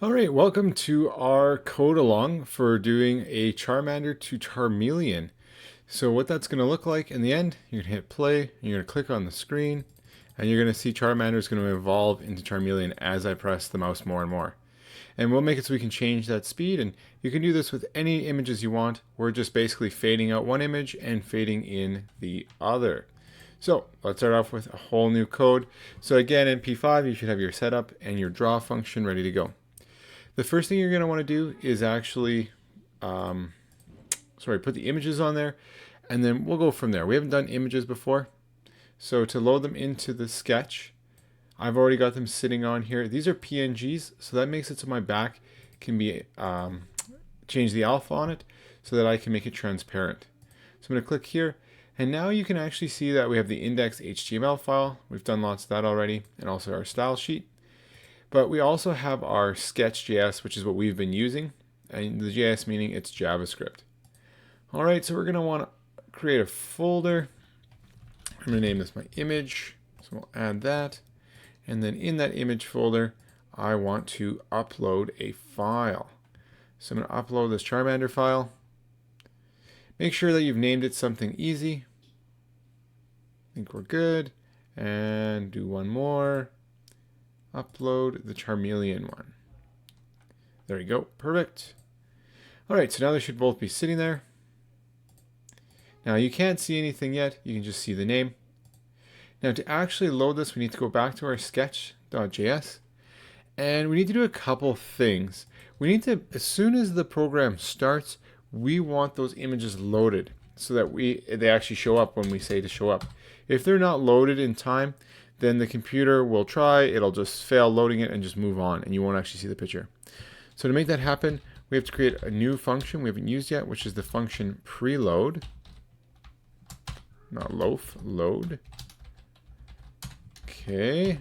All right, welcome to our code along for doing a Charmander to Charmeleon. So what that's going to look like in the end, you're going to hit play, you're going to click on the screen, and you're going to see Charmander is going to evolve into Charmeleon as I press the mouse more and more. And we'll make it so we can change that speed, and you can do this with any images you want. We're just basically fading out one image and fading in the other. So let's start off with a whole new code. So again, in P5, you should have your setup and your draw function ready to go. The first thing you're going to want to do is actually, put the images on there, and then we'll go from there. We haven't done images before, so to load them into the sketch, I've already got them sitting on here. These are PNGs, so that makes it so my back can be, change the alpha on it so that I can make it transparent. So I'm going to click here, and now you can actually see that we have the index HTML file. We've done lots of that already, and also our style sheet. But we also have our sketch.js, which is what we've been using, and the JS meaning it's JavaScript. All right, so we're going to want to create a folder. I'm going to name this my image, so we'll add that. And then in that image folder, I want to upload a file. So I'm going to upload this Charmander file. Make sure that you've named it something easy. I think we're good. And do one more. Upload the Charmeleon one. There you go. Perfect. All right, so now they should both be sitting there. Now you can't see anything yet. You can just see the name. Now to actually load this, we need to go back to our sketch.js, and we need to do a couple things. We need to, as soon as the program starts, we want those images loaded so that they actually show up when we say to show up. If they're not loaded in time, then the computer will try, it'll just fail loading it and just move on, and you won't actually see the picture. So to make that happen, we have to create a new function we haven't used yet, which is the function preload. Not loaf, load. Okay.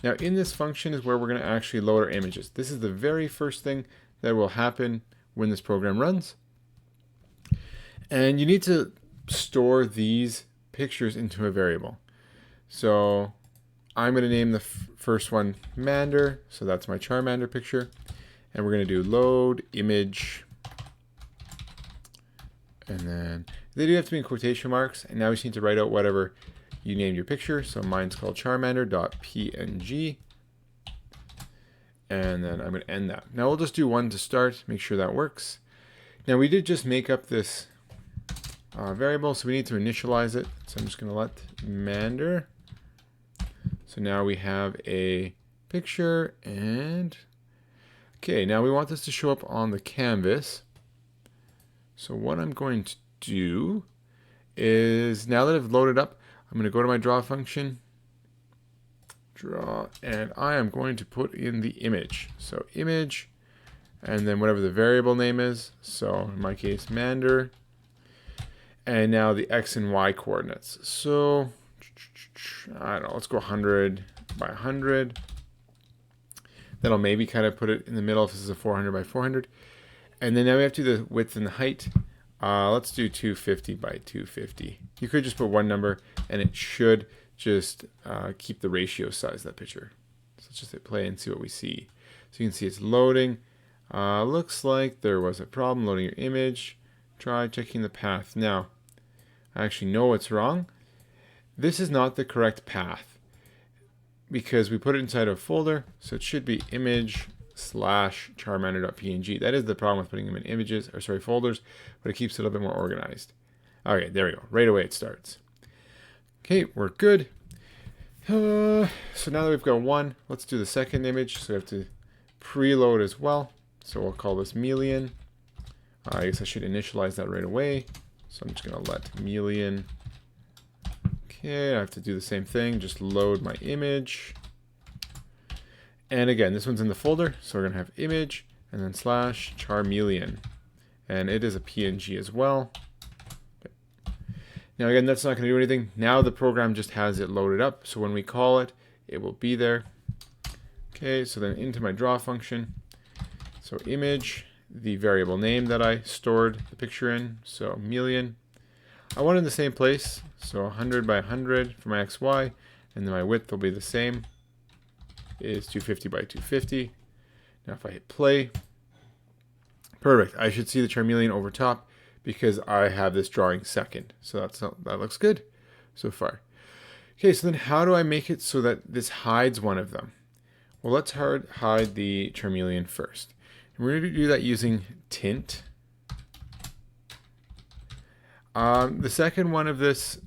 Now in this function is where we're going to actually load our images. This is the very first thing that will happen when this program runs. And you need to store these pictures into a variable. So I'm going to name the first one Mander, so that's my Charmander picture. And we're going to do load image. And then they do have to be in quotation marks. And now we just need to write out whatever you named your picture. So mine's called charmander.png. And then I'm going to end that. Now we'll just do one to start, make sure that works. Now we did just make up this variable, so we need to initialize it. So I'm just going to let Mander. So now we have a picture, and okay, now we want this to show up on the canvas. So what I'm going to do is, now that I've loaded up, I'm going to go to my draw function, draw, and I am going to put in the image. So image, and then whatever the variable name is. So in my case, Mander. And now the X and Y coordinates. So I don't know, let's go 100 by 100. That'll maybe kind of put it in the middle if this is a 400 by 400. And then now we have to do the width and the height. Let's do 250 by 250. You could just put one number and it should just keep the ratio size of that picture. So let's just hit play and see what we see. So you can see it's loading. Looks like there was a problem loading your image. Try checking the path. Now, I actually know what's wrong. This is not the correct path because we put it inside a folder, so it should be image/charmander.png. That is the problem with putting them in images, or sorry, folders, but it keeps it a little bit more organized. Okay, there we go. Right away it starts. Okay, we're good. So now that we've got one, let's do the second image. So we have to preload as well. So we'll call this Melion. I guess I should initialize that right away. So I'm just going to let Melion. Okay, I have to do the same thing. Just load my image. And again, this one's in the folder. So we're going to have image and then /Charmeleon. And it is a PNG as well. Okay. Now again, that's not going to do anything. Now the program just has it loaded up. So when we call it, it will be there. Okay, so then into my draw function. So image, the variable name that I stored the picture in, so Melion. I want it in the same place, so 100 by 100 for my XY, and then my width will be the same, is 250 by 250. Now if I hit play, perfect. I should see the Charmeleon over top because I have this drawing second. So that looks good so far. Okay, so then how do I make it so that this hides one of them? Well, let's hide the Charmeleon first. And we're going to do that using tint. The second one of this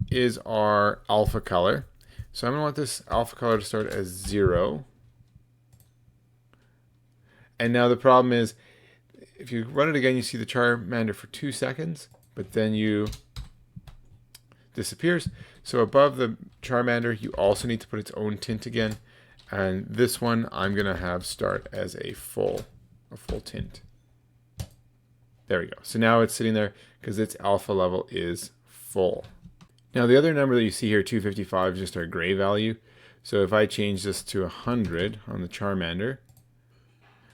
is our alpha color. So I'm going to want this alpha color to start as 0. And now the problem is, if you run it again, you see the Charmander for 2 seconds, but then you disappears. So above the Charmander, you also need to put its own tint again. And this one I'm going to have start as a full tint. There we go. So now it's sitting there because its alpha level is full. Now the other number that you see here, 255, is just our gray value. So if I change this to 100 on the Charmander,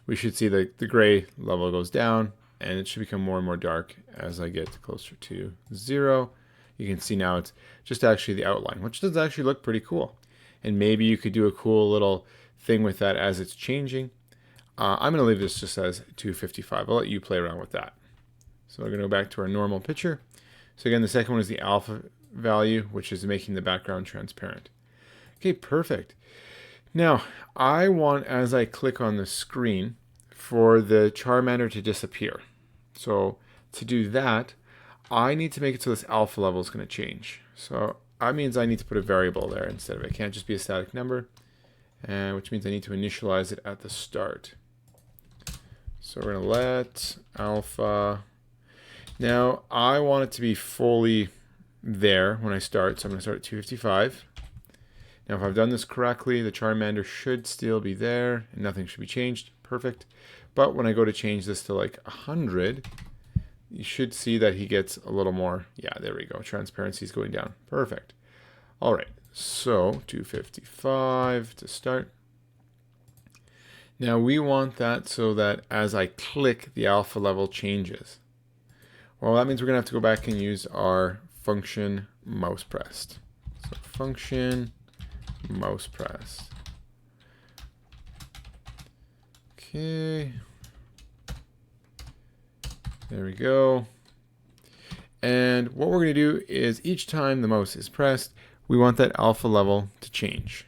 we should see the gray level goes down, and it should become more and more dark as I get closer to 0. You can see now it's just actually the outline, which does actually look pretty cool. And maybe you could do a cool little thing with that as it's changing. I'm going to leave this just as 255. I'll let you play around with that. So we're going to go back to our normal picture. So again, the second one is the alpha value, which is making the background transparent. Okay, perfect. Now, I want, as I click on the screen, for the Charmander to disappear. So to do that, I need to make it so this alpha level is going to change. So that means I need to put a variable there instead of it. It can't just be a static number, which means I need to initialize it at the start. So we're going to let alpha. Now I want it to be fully there when I start, so I'm going to start at 255. Now if I've done this correctly, the Charmander should still be there and nothing should be changed. Perfect. But when I go to change this to like 100, you should see that he gets a little more. Yeah, there we go. Transparency is going down. Perfect. All right. So 255 to start. Now we want that so that as I click, the alpha level changes. Well, that means we're going to have to go back and use our function mousePressed. So function mousePressed. Okay. There we go. And what we're going to do is each time the mouse is pressed, we want that alpha level to change.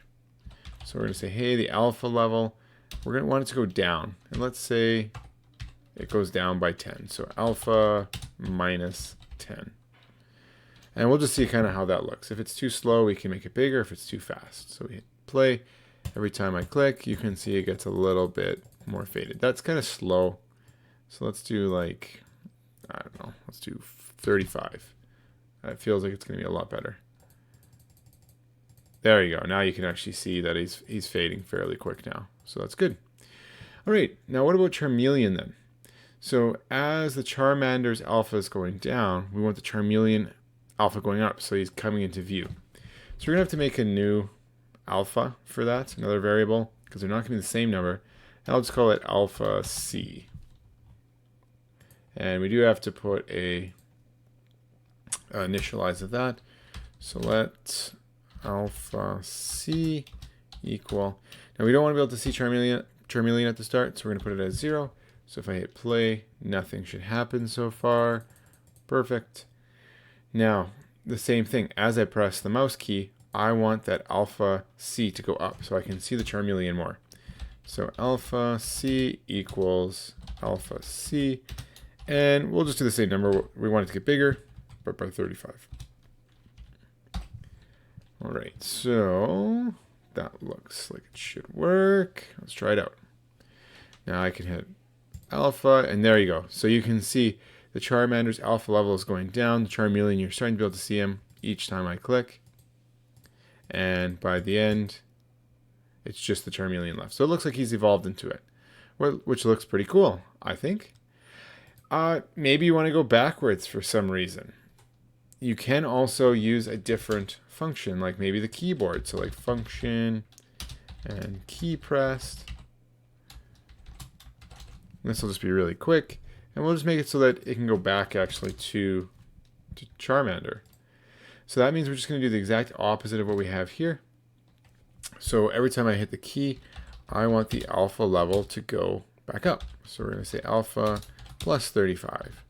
So we're going to say, hey, the alpha level, we're going to want it to go down. And let's say it goes down by 10. So alpha minus 10. And we'll just see kind of how that looks. If it's too slow, we can make it bigger. If it's too fast. So we hit play. Every time I click, you can see it gets a little bit more faded. That's kind of slow. So let's do like, I don't know, let's do 35. It feels like it's going to be a lot better. There you go. Now you can actually see that he's fading fairly quick now. So that's good. All right. Now what about Charmeleon then? So as the Charmander's alpha is going down, we want the Charmeleon alpha going up. So he's coming into view. So we're going to have to make a new alpha for that, another variable, because they're not going to be the same number. And I'll just call it alpha C. And we do have to put a initialize of that. So let alpha C equal. Now we don't want to be able to see Charmeleon at the start, so we're going to put it as 0. So if I hit play, nothing should happen so far. Perfect. Now, the same thing. As I press the mouse key, I want that alpha C to go up so I can see the Charmeleon more. So alpha C equals alpha C. And we'll just do the same number. We want it to get bigger, but by 35. All right, so that looks like it should work. Let's try it out. Now I can hit alpha, and there you go. So you can see the Charmander's alpha level is going down. The Charmeleon, you're starting to be able to see him each time I click. And by the end, it's just the Charmeleon left. So it looks like he's evolved into it, which looks pretty cool, I think. Maybe you want to go backwards for some reason. You can also use a different function, like maybe the keyboard. So like function and key pressed. This will just be really quick. And we'll just make it so that it can go back actually to Charmander. So that means we're just going to do the exact opposite of what we have here. So every time I hit the key, I want the alpha level to go back up. So we're going to say alpha plus 35.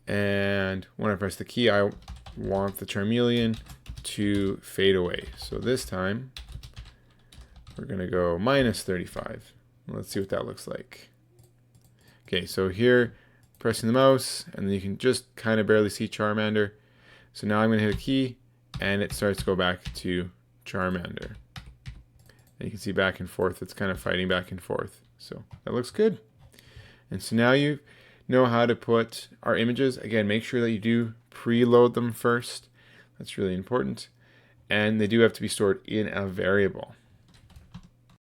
And when I press the key, I want the Charmeleon to fade away. So this time, we're going to go minus 35. Let's see what that looks like. Okay, so here, pressing the mouse, and then you can just kind of barely see Charmander. So now I'm going to hit a key, and it starts to go back to Charmander. And you can see back and forth, it's kind of fighting back and forth. So that looks good. And so now you know how to put our images. Again, make sure that you do preload them first. That's really important. And they do have to be stored in a variable.